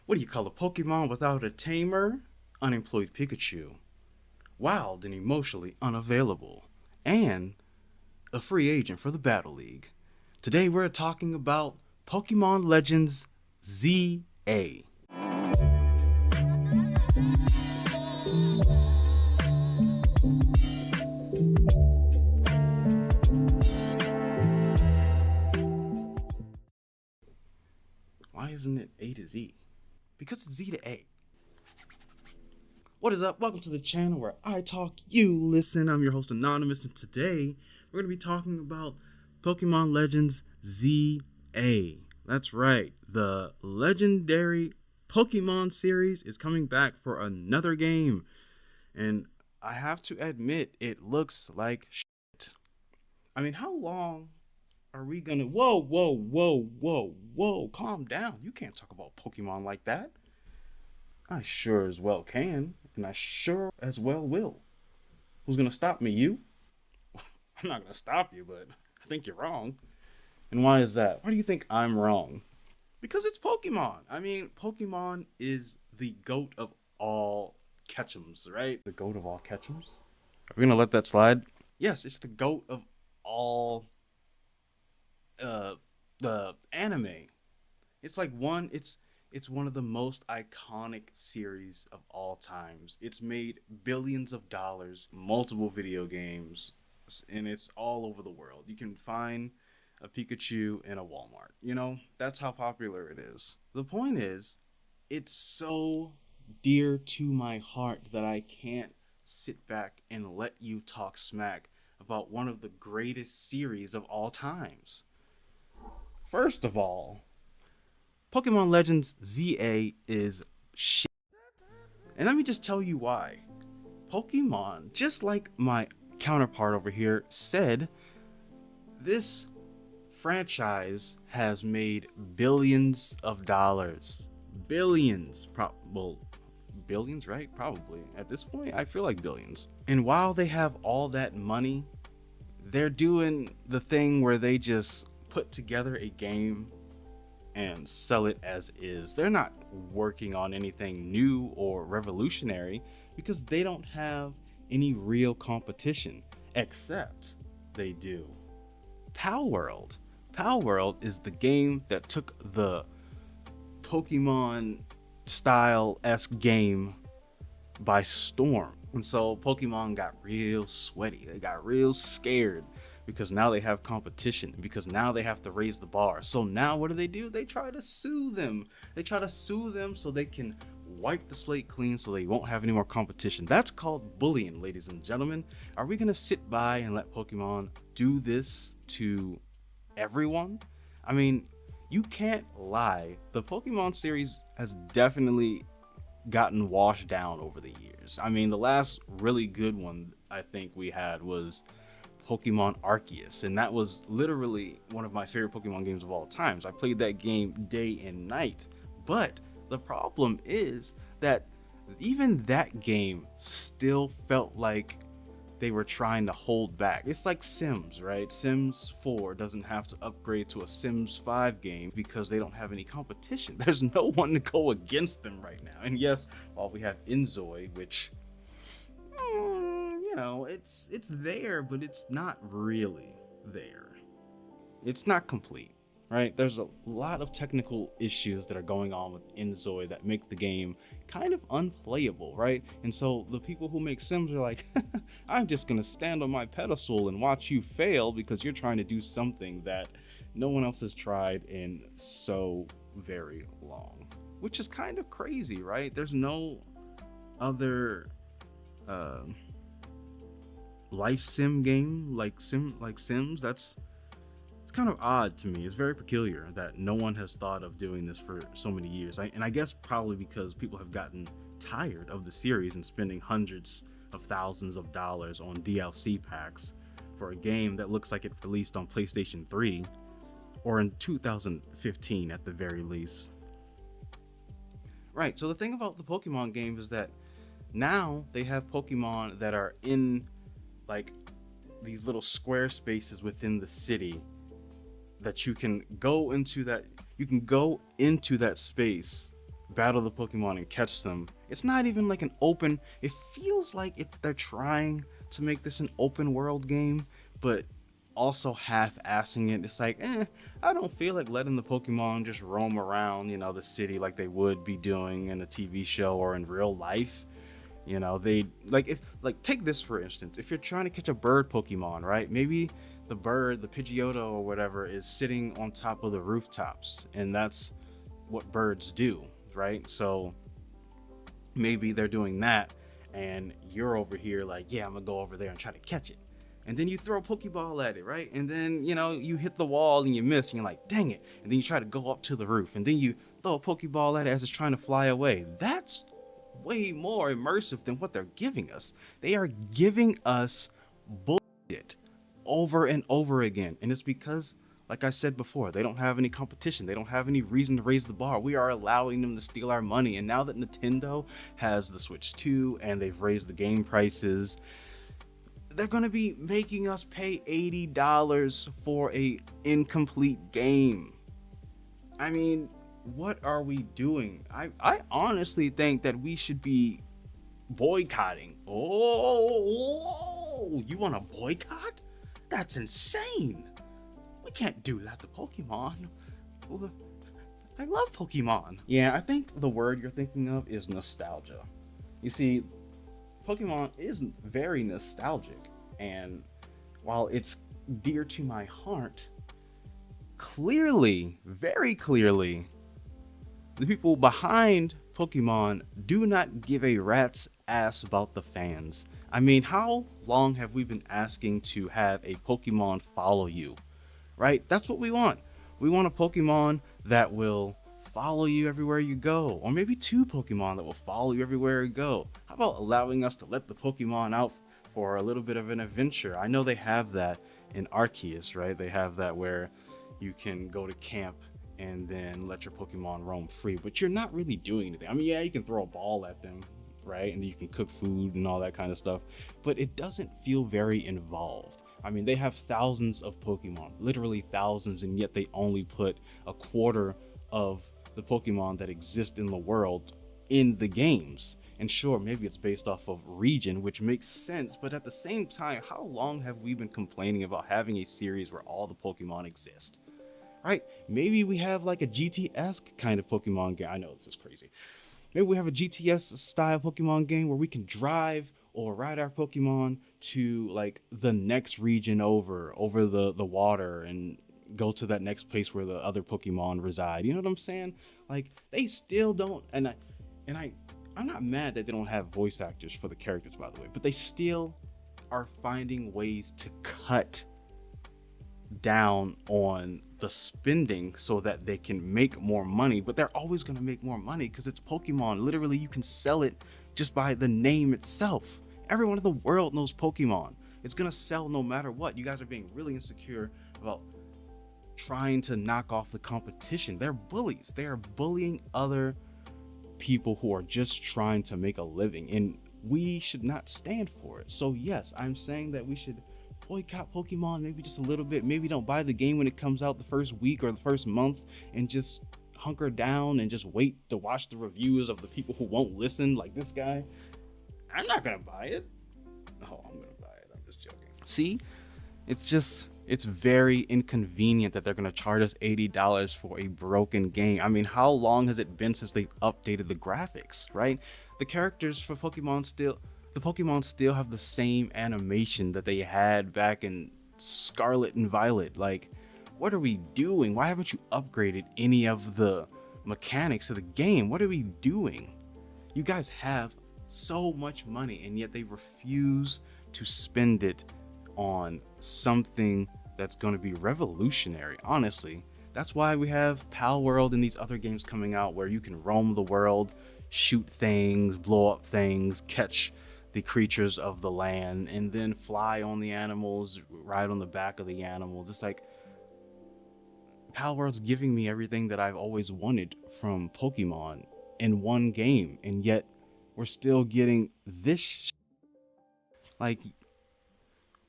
What do you call a Pokemon without a tamer? Unemployed Pikachu. Wild and emotionally unavailable. And a free agent for the Battle League. Today we're talking about Pokemon Legends ZA. Why isn't it A to Z? Because it's Z to A. What is up? Welcome to the channel where I talk, you listen. I'm your host Anonymous, and today we're going to be talking about Pokemon Legends ZA. That's right, the legendary Pokemon series is coming back for another game, and I have to admit, it looks like shit. I mean, how long are we gonna? Whoa, calm down. You can't talk about Pokemon like that. I sure as well can, and I sure as well will. Who's gonna stop me? You? I'm not gonna stop you, but I think you're wrong. And why is that? Why do you think I'm wrong? Because it's Pokemon. I mean, Pokemon is the goat of all catch'ems, right? The goat of all catch'ems? Are we gonna let that slide? Yes, it's the goat of all uh the anime. It's like it's one of the most iconic series of all times. It's made billions of dollars, multiple video games, and it's all over the world. You can find a Pikachu in a Walmart. That's how popular it is. The point is, it's so dear to my heart that I can't sit back and let you talk smack about one of the greatest series of all times. First of all, Pokemon Legends ZA is shit. And let me just tell you why. Pokemon, just like my counterpart over here said, this franchise has made billions of dollars. Billions. Well, billions, right? Probably. At this point, I feel like billions. And while they have all that money, they're doing the thing where they just put together a game and sell it as is. They're not working on anything new or revolutionary because they don't have any real competition, except they do. Pal World. Pal World is the game that took the Pokemon style-esque game by storm. And so Pokemon got real sweaty. They got real scared because now they have competition, because now they have to raise the bar. So now what do? They try to sue them. They try to sue them so they can wipe the slate clean so they won't have any more competition. That's called bullying, ladies and gentlemen. Are we going to sit by and let Pokemon do this to everyone? I mean, you can't lie. The Pokemon series has definitely gotten washed down over the years. I mean, the last really good one I think we had was Pokemon Arceus, and that was literally one of my favorite Pokemon games of all times. I played that game day and night, but the problem is that even that game still felt like they were trying to hold back. It's like Sims, right? Sims 4 doesn't have to upgrade to a Sims 5 game because they don't have any competition. There's no one to go against them right now. And yes, while we have Inzoi, which it's there, but it's not really there. It's not complete, right? There's a lot of technical issues that are going on with Inzoi that make the game kind of unplayable, right? And so the people who make Sims are like, I'm just gonna stand on my pedestal and watch you fail because you're trying to do something that no one else has tried in so very long, which is kind of crazy, right? There's no other life sim game like Sims. It's kind of odd to me. It's very peculiar that no one has thought of doing this for so many years. And I guess probably because people have gotten tired of the series and spending hundreds of thousands of dollars on DLC packs for a game that looks like it released on PlayStation 3 or in 2015 at the very least. Right, so the thing about the Pokemon games is that now they have Pokemon that are in like these little square spaces within the city that you can go into that space battle the Pokemon and catch them. It's not even like an open. It feels like they're trying to make this an open world game, but also half-assing it. It's like, I don't feel like letting the Pokemon just roam around, the city like they would be doing in a TV show or in real life. They like if like take this for instance. If you're trying to catch a bird Pokemon, right? Maybe the bird, the Pidgeotto or whatever, is sitting on top of the rooftops, and that's what birds do, right? So maybe they're doing that, and you're over here like, yeah, I'm gonna go over there and try to catch it. And then you throw a Pokeball at it, right? And then, you hit the wall and you miss, and you're like, dang it. And then you try to go up to the roof, and then you throw a Pokeball at it as it's trying to fly away. That's way more immersive than what they're giving us. They are giving us bullshit over and over again. And it's because, like I said before, they don't have any competition. They don't have any reason to raise the bar. We are allowing them to steal our money. And now that Nintendo has the Switch 2 and they've raised the game prices, they're going to be making us pay $80 for a incomplete game. I mean, what are we doing? I honestly think that we should be boycotting. Oh, you want to boycott? That's insane. We can't do that to Pokemon. I love Pokemon. Yeah, I think the word you're thinking of is nostalgia. You see, Pokemon is very nostalgic, and while it's dear to my heart, clearly, very clearly, the people behind Pokemon do not give a rat's ass about the fans. I mean, how long have we been asking to have a Pokemon follow you? Right? That's what we want. We want a Pokemon that will follow you everywhere you go, or maybe two Pokemon that will follow you everywhere you go. How about allowing us to let the Pokemon out for a little bit of an adventure? I know they have that in Arceus, right? They have that where you can go to camp and then let your Pokemon roam free, but you're not really doing anything. I mean, yeah, you can throw a ball at them, right? And you can cook food and all that kind of stuff, but it doesn't feel very involved. I mean, they have thousands of Pokemon, literally thousands, and yet they only put a quarter of the Pokemon that exist in the world in the games. And sure, maybe it's based off of region, which makes sense, but at the same time, how long have we been complaining about having a series where all the Pokemon exist? Right? Maybe we have like a GTS kind of Pokemon game. I know this is crazy. Maybe we have a GTS style Pokemon game where we can drive or ride our Pokemon to like the next region over the water and go to that next place where the other Pokemon reside. You know what I'm saying? Like they still don't, I'm not mad that they don't have voice actors for the characters, by the way, but they still are finding ways to cut down on the spending so that they can make more money. But they're always going to make more money because it's Pokemon. Literally, you can sell it just by the name itself. Everyone in the world knows Pokemon. It's going to sell no matter what. You guys are being really insecure about trying to knock off the competition. They're bullies. They are bullying other people who are just trying to make a living, and we should not stand for it. So yes, I'm saying that we should boycott Pokemon maybe just a little bit. Maybe don't buy the game when it comes out the first week or the first month, and just hunker down and just wait to watch the reviews of the people who won't listen, like this guy. I'm not gonna buy it. Oh, I'm gonna buy it. I'm just joking. See, it's very inconvenient that they're gonna charge us $80 for a broken game. I mean, how long has it been since they've updated the graphics, right? The characters for the Pokemon still have the same animation that they had back in Scarlet and Violet. Like, what are we doing? Why haven't you upgraded any of the mechanics of the game? What are we doing? You guys have so much money, and yet they refuse to spend it on something that's going to be revolutionary. Honestly, that's why we have Pal World and these other games coming out where you can roam the world, shoot things, blow up things, catch the creatures of the land, and then fly on the animals, ride on the back of the animals. It's like Pal World's giving me everything that I've always wanted from Pokemon in one game, and yet we're still getting this. Like,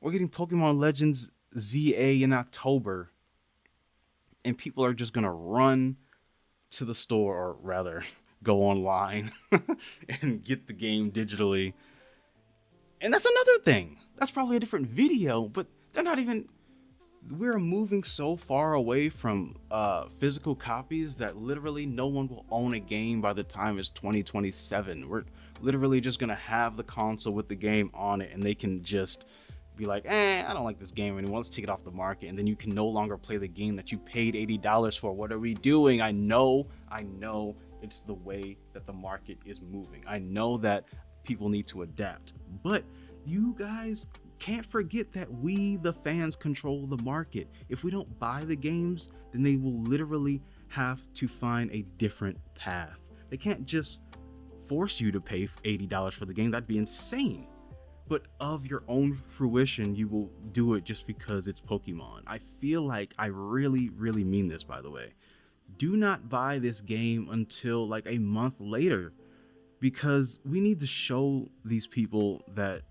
we're getting Pokemon Legends ZA in October, and people are just gonna run to the store, or rather go online and get the game digitally. And that's another thing. That's probably a different video, but they're not even. We're moving so far away from physical copies that literally no one will own a game by the time it's 2027. We're literally just gonna have the console with the game on it, and they can just be like, I don't like this game anymore. Let's take it off the market, and then you can no longer play the game that you paid $80 for. What are we doing? I know it's the way that the market is moving. I know that people need to adapt, but you guys can't forget that we, the fans, control the market. If we don't buy the games, then they will literally have to find a different path. They can't just force you to pay $80 for the game. That'd be insane. But of your own fruition, you will do it just because it's Pokemon. I feel like I really, really mean this, by the way. Do not buy this game until like a month later, because we need to show these people that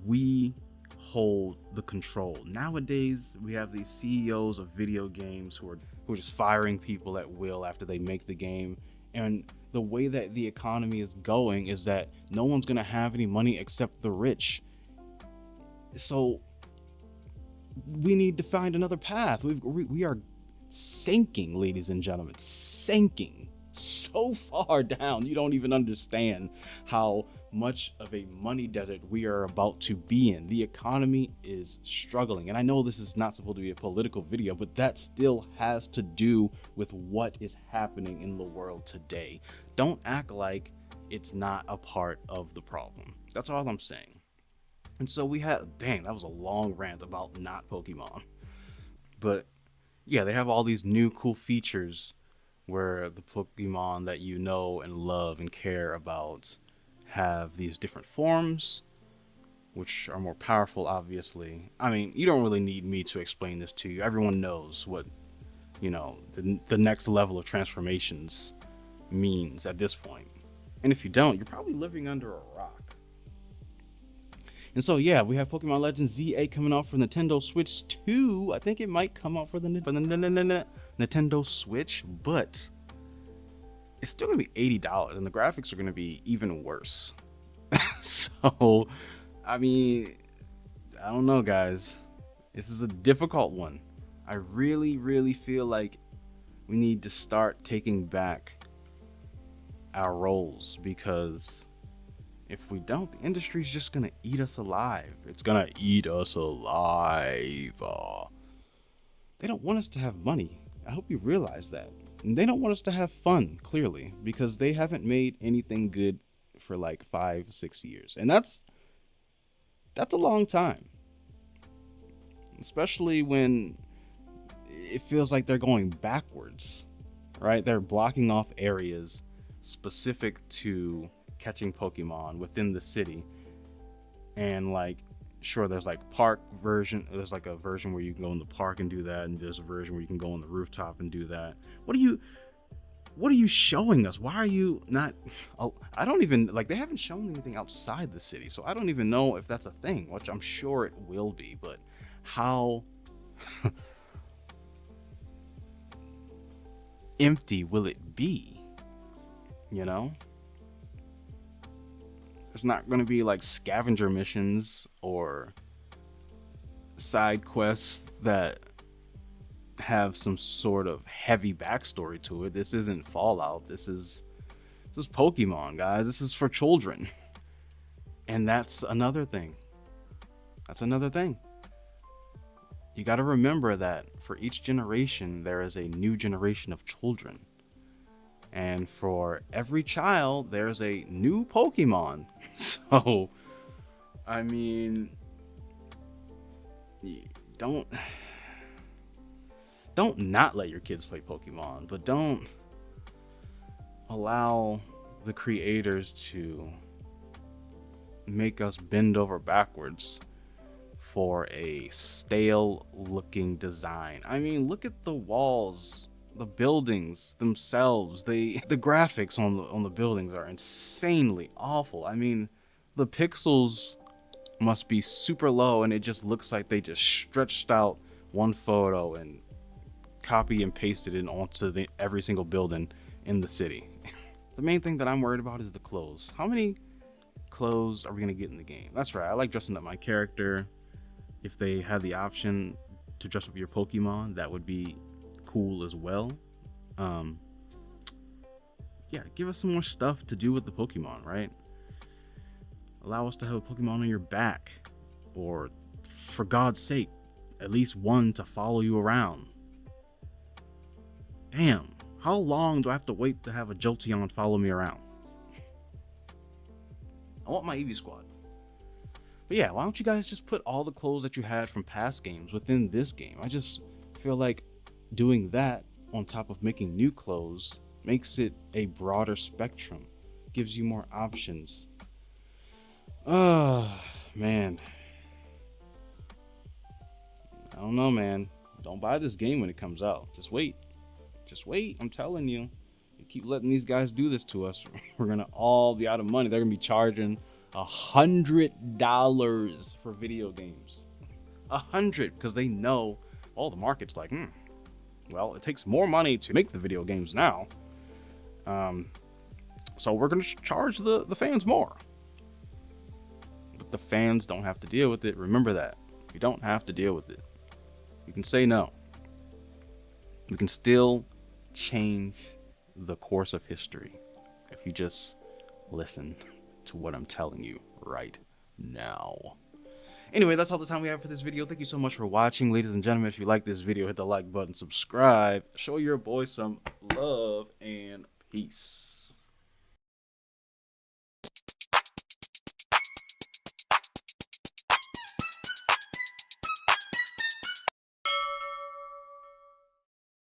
we hold the control. Nowadays, we have these CEOs of video games who are just firing people at will after they make the game. And the way that the economy is going is that no one's going to have any money except the rich. So we need to find another path. We are sinking, ladies and gentlemen, sinking so far down. You don't even understand how much of a money desert we are about to be in. The economy is struggling. And I know this is not supposed to be a political video, but that still has to do with what is happening in the world today. Don't act like it's not a part of the problem. That's all I'm saying. And so we have, dang, that was a long rant about not Pokemon. But yeah, they have all these new cool features where the Pokemon that you know and love and care about have these different forms, which are more powerful, obviously. I mean, you don't really need me to explain this to you. Everyone knows what, the next level of transformations means at this point. And if you don't, you're probably living under a rock. And so, yeah, we have Pokemon Legends ZA coming out for Nintendo Switch 2. I think it might come out for the Nintendo Switch, but it's still going to be $80, and the graphics are going to be even worse. So, I mean, I don't know, guys. This is a difficult one. I really, really feel like we need to start taking back our roles, because if we don't, the industry's just gonna eat us alive. It's gonna eat us alive. They don't want us to have money. I hope you realize that. And they don't want us to have fun, clearly, because they haven't made anything good for like 5-6 years. And that's a long time. Especially when it feels like they're going backwards, right? They're blocking off areas specific to catching Pokemon within the city, and like, sure, there's like there's like a version where you can go in the park and do that, and there's a version where you can go on the rooftop and do that. What are you showing us? Why are you not? I don't even, like, they haven't shown anything outside the city, so I don't even know if that's a thing, which I'm sure it will be. But how empty will it be? There's not going to be like scavenger missions or side quests that have some sort of heavy backstory to it. This isn't Fallout. This is Pokemon, guys. This is for children. And that's another thing. You got to remember that for each generation, there is a new generation of children. And for every child, there's a new Pokemon. So, I mean, don't not let your kids play Pokemon, but don't allow the creators to make us bend over backwards for a stale looking design. I mean, look at the walls, the buildings themselves. The graphics on the buildings are insanely awful. I mean, the pixels must be super low, and it just looks like they just stretched out one photo and copy and pasted it onto every single building in the city. The main thing that I'm worried about is the clothes. How many clothes are we gonna get in the game? That's right, I like dressing up my character. If they had the option to dress up your Pokemon, that would be cool as well. Um, yeah, give us some more stuff to do with the Pokemon, right? Allow us to have a Pokemon on your back, or for God's sake, at least one to follow you around. Damn, how long do I have to wait to have a Jolteon follow me around? I want my Eevee squad. But yeah, why don't you guys just put all the clothes that you had from past games within this game? I just feel like doing that on top of making new clothes makes it a broader spectrum, gives you more options. Man. I don't know, man. Don't buy this game when it comes out. Just wait. Just wait. I'm telling you. You keep letting these guys do this to us, we're gonna all be out of money. They're gonna be charging $100 for video games. 100, because they know all the market's like, well, it takes more money to make the video games now. So we're gonna charge the fans more. But the fans don't have to deal with it. Remember that. You don't have to deal with it. You can say no. We can still change the course of history if you just listen to what I'm telling you right now. Anyway, that's all the time we have for this video. Thank you so much for watching, ladies and gentlemen. If you like this video, hit the like button, subscribe, show your boy some love, and peace.